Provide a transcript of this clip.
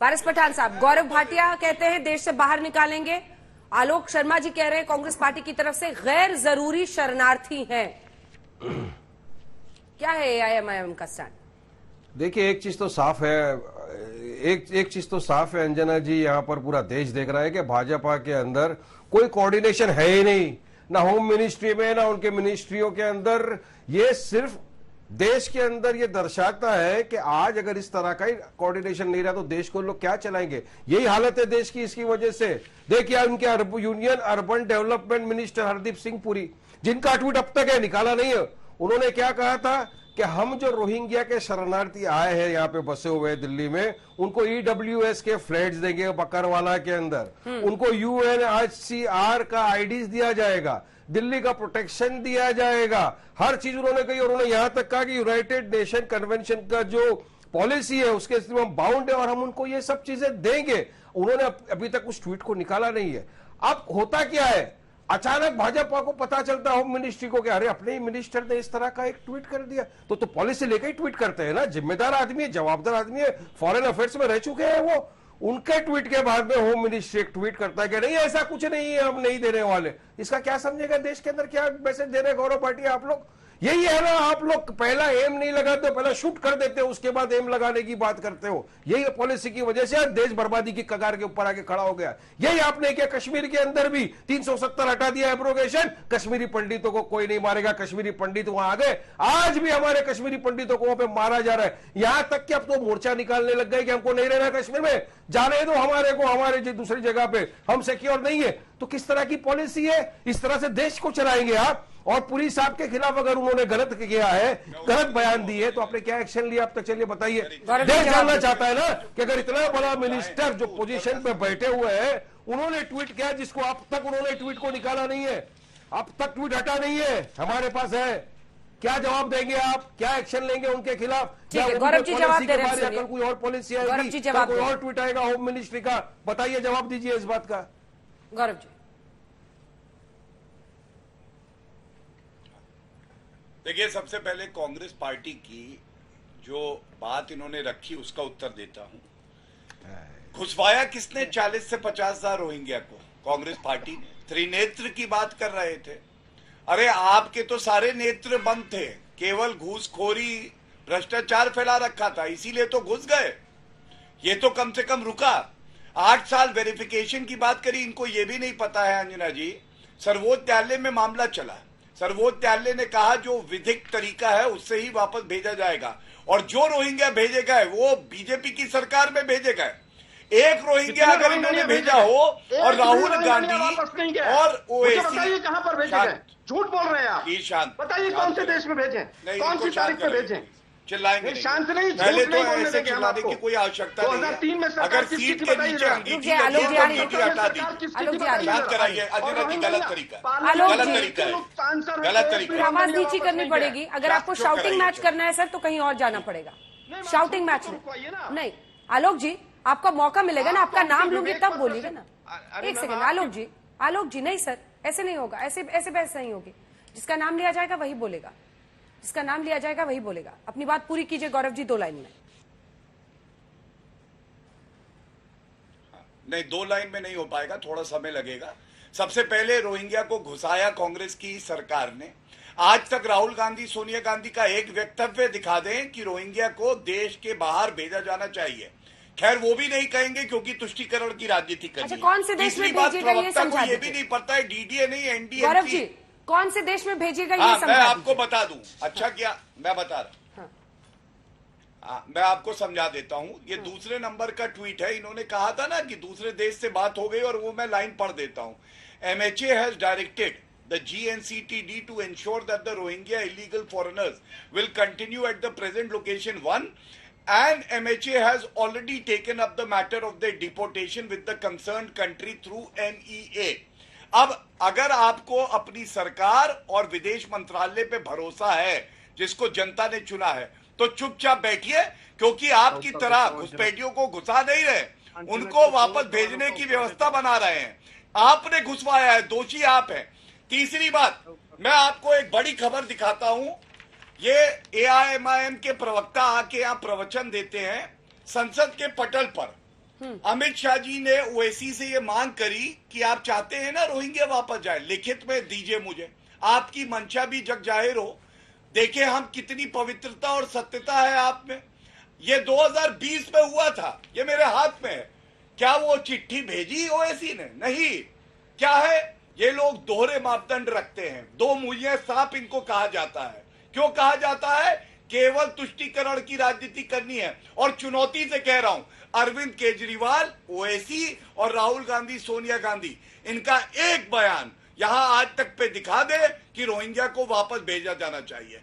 पारस पठान साहब, गौरव भाटिया कहते हैं देश से बाहर निकालेंगे, आलोक शर्मा जी कह रहे हैं कांग्रेस पार्टी की तरफ से गैर जरूरी शरणार्थी हैं। क्या है एआईएमआईएम का स्टैंड? देखिए, एक चीज तो साफ है, एक चीज तो साफ है अंजना जी, यहाँ पर पूरा देश देख रहा है कि भाजपा के अंदर कोई कोऑर्डिनेशन है ही नहीं, ना होम मिनिस्ट्री में ना उनके मिनिस्ट्रियों के अंदर। ये सिर्फ देश के अंदर ये दर्शाता है कि आज अगर इस तरह का ही कोऑर्डिनेशन नहीं रहा तो देश को लोग क्या चलाएंगे। यही हालत है देश की इसकी वजह से। देखिए उनके union urban development minister Hardeep Singh Puri, जिनका ट्वीट अब तक है निकाला नहीं है, उन्होंने क्या कहा था कि हम जो रोहिंग्या के शरणार्थी आए हैं यहाँ पे बसे हुए हैं दिल्ली में, उनको ईडब्ल्यूएस के फ्लैट्स देंगे बकरवाला के अंदर, उनको यूएनएचसीआर का आईडीज दिया जाएगा, दिल्ली का प्रोटेक्शन दिया जाएगा, हर चीज उन्होंने कही। और उन्होंने यहां तक कहा कि यूनाइटेड नेशन कन्वेंशन का जो पॉलिसी है उसके हम बाउंड है और हम उनको ये सब चीजें देंगे। उन्होंने अभी तक उस ट्वीट को निकाला नहीं है। अब होता क्या है, अचानक भाजपा को पता चलता है होम मिनिस्ट्री को कि अरे अपने ही मिनिस्टर ने इस तरह का एक ट्वीट कर दिया, तो पॉलिसी लेकर ही ट्वीट करते हैं ना। जिम्मेदार आदमी है, जवाबदार आदमी है, फॉरेन अफेयर्स में रह चुके हैं वो। उनके ट्वीट के बाद में होम मिनिस्ट्री एक ट्वीट करता है कि नहीं ऐसा कुछ नहीं है, हम नहीं देने वाले। इसका क्या समझेगा देश के अंदर, क्या मैसेज दे रहे गौरव भाटिया आप लोग? यही है ना, आप लोग पहला एम नहीं लगाते हो, पहला शूट कर देते हो, उसके बाद एम लगाने की बात करते हो। यही पॉलिसी की वजह से देश बर्बादी की कगार के ऊपर आके खड़ा हो गया। यही आपने किया कश्मीर के अंदर भी, 370 हटा दिया एब्रोगेशन, कश्मीरी पंडितों को कोई नहीं मारेगा, कश्मीरी पंडित वहां आ गए। आज भी हमारे कश्मीरी पंडितों को वहां पे मारा जा रहा है, यहां तक कि अब तो मोर्चा निकालने लग गए कि हमको नहीं रहना कश्मीर में, जाने दो हमारे को हमारे दूसरी जगह पे, हम सिक्योर नहीं है। तो किस तरह की पॉलिसी है? इस तरह से देश को चलाएंगे आप? और पुरी साहब के खिलाफ अगर उन्होंने गलत किया है, गलत बयान दिए, तो आपने क्या एक्शन लिया अब तक? चलिए बताइए। देश जानना चाहता है ना कि अगर इतना बड़ा मिनिस्टर जो पोजीशन पे बैठे हुए हैं, उन्होंने ट्वीट किया जिसको अब तक उन्होंने ट्वीट को निकाला नहीं है, अब तक ट्वीट हटा नहीं है, हमारे पास है, क्या जवाब देंगे आप? क्या एक्शन लेंगे उनके खिलाफ? गौरव जी जवाब दे रहे हैं। कल कोई और पॉलिसी आएगी, कोई और ट्वीट आएगा होम मिनिस्ट्री का, बताइए, जवाब दीजिए इस बात का। गौरव जी, देखिए, सबसे पहले कांग्रेस पार्टी की जो बात इन्होंने रखी उसका उत्तर देता हूं। घुसवाया किसने 40 से 50 हजार रोहिंग्या को? कांग्रेस पार्टी ने। त्रिनेत्र की बात कर रहे थे, अरे आपके तो सारे नेत्र बंद थे, केवल घूसखोरी भ्रष्टाचार फैला रखा था, इसीलिए तो घुस गए। ये तो कम से कम रुका। 8 साल वेरिफिकेशन की बात करी, इनको ये भी नहीं पता है अंजना जी, सर्वोच्च न्यायालय में मामला चला, सर्वोच्च न्यायालय ने कहा जो विधिक तरीका है उससे ही वापस भेजा जाएगा, और जो रोहिंग्या भेजे गए वो बीजेपी की सरकार में भेजे गए। एक रोहिंग्या अगर इन्होंने भेजा हो और राहुल गांधी और ओवैसी, कहां पर भेजे गए? झूठ बोल रहे हैं आप। शांत बताइए कौन से देश में भेजे, कौन सी तारीख पे भेजे? चिल्लाएंगे नहीं, शांत नहीं, पहले तो ऐसे चिल्लाने की कोई आवश्यकता नहीं है। 2003 में अगर सीट के नीचे अंगीठी लगी है तो अंगीठी हटा दी। शांत कराइए अंजना जी, गलत तरीका, गलत तरीका है, गलत तरीका। आवाज नीची करनी पड़ेगी। अगर आपको शाउटिंग मैच करना है सर तो कहीं और जाना पड़ेगा। शाउटिंग मैच नहीं। आलोक जी, आपका मौका मिलेगा ना, आपका नाम लूंगी तब बोलिएगा ना। एक सेकंड आलोक जी, आलोक जी, नहीं सर ऐसे नहीं होगा, ऐसे बहस नहीं होगी। जिसका नाम लिया जाएगा वही बोलेगा, जिसका नाम लिया जाएगा वही बोलेगा। अपनी बात पूरी कीजिए गौरव जी, 2 लाइन में। नहीं, 2 लाइन में नहीं हो पाएगा, थोड़ा समय लगेगा। सबसे पहले रोहिंग्या को घुसाया कांग्रेस की सरकार ने। आज तक राहुल गांधी, सोनिया गांधी का एक वक्तव्य दिखा दें कि रोहिंग्या को देश के बाहर भेजा जाना चाहिए। खैर वो भी नहीं कहेंगे क्योंकि तुष्टीकरण की राजनीति करनी है। कौन से देश में भेजेगा ये समझा ये भी नहीं पता है, डीडीए नहीं, एनडीए। गौरव जी, कौन से देश में भेजेगा ये समझा? मैं आपको बता दूं। अच्छा किया मैं बता रहा। मैं आपको समझा देता हूं। ये दूसरे नंबर का ट्वीट है। इन्होंने कहा था ना कि दूसरे देश से बात हो गई, और वो मैं लाइन पढ़ देता हूं। MHA has directed the GNCTD to ensure that the Rohingya illegal foreigners will continue at the present location 1, and MHA has already taken up the matter of their deportation with the concerned country through MEA. अब अगर आपको अपनी सरकार और विदेश मंत्रालय पे भरोसा है जिसको जनता ने चुना है, तो चुपचाप बैठिए, क्योंकि आपकी तरह घुसपैठियों को घुसा नहीं रहे, उनको वापस भेजने की व्यवस्था बना रहे हैं। आपने घुसवाया है, दोषी आप हैं। तीसरी बात, मैं आपको एक बड़ी खबर दिखाता हूं। ये AIMIM के प्रवक्ता आके यहां प्रवचन देते हैं संसद के पटल पर, अमित शाह जी ने ओवैसी से ये मांग करी कि आप चाहते हैं ना रोहिंग्या वापस जाए, लिखित में दीजिए मुझे, आपकी मंशा भी जग जाहिर हो, देखे हम कितनी पवित्रता और सत्यता है आप में। ये 2020 में हुआ था, ये मेरे हाथ में है। क्या वो चिट्ठी भेजी ओवैसी ने? नहीं। क्या है, ये लोग दोहरे मापदंड रखते हैं, दो मूलियां सांप इनको कहा जाता है। क्यों कहा जाता है? केवल तुष्टीकरण की राजनीति करनी है। और चुनौती से कह रहा हूं, अरविंद केजरीवाल, ओवैसी और राहुल गांधी, सोनिया गांधी, इनका एक बयान यहां आज तक पे दिखा दे कि रोहिंग्या को वापस भेजा जाना चाहिए।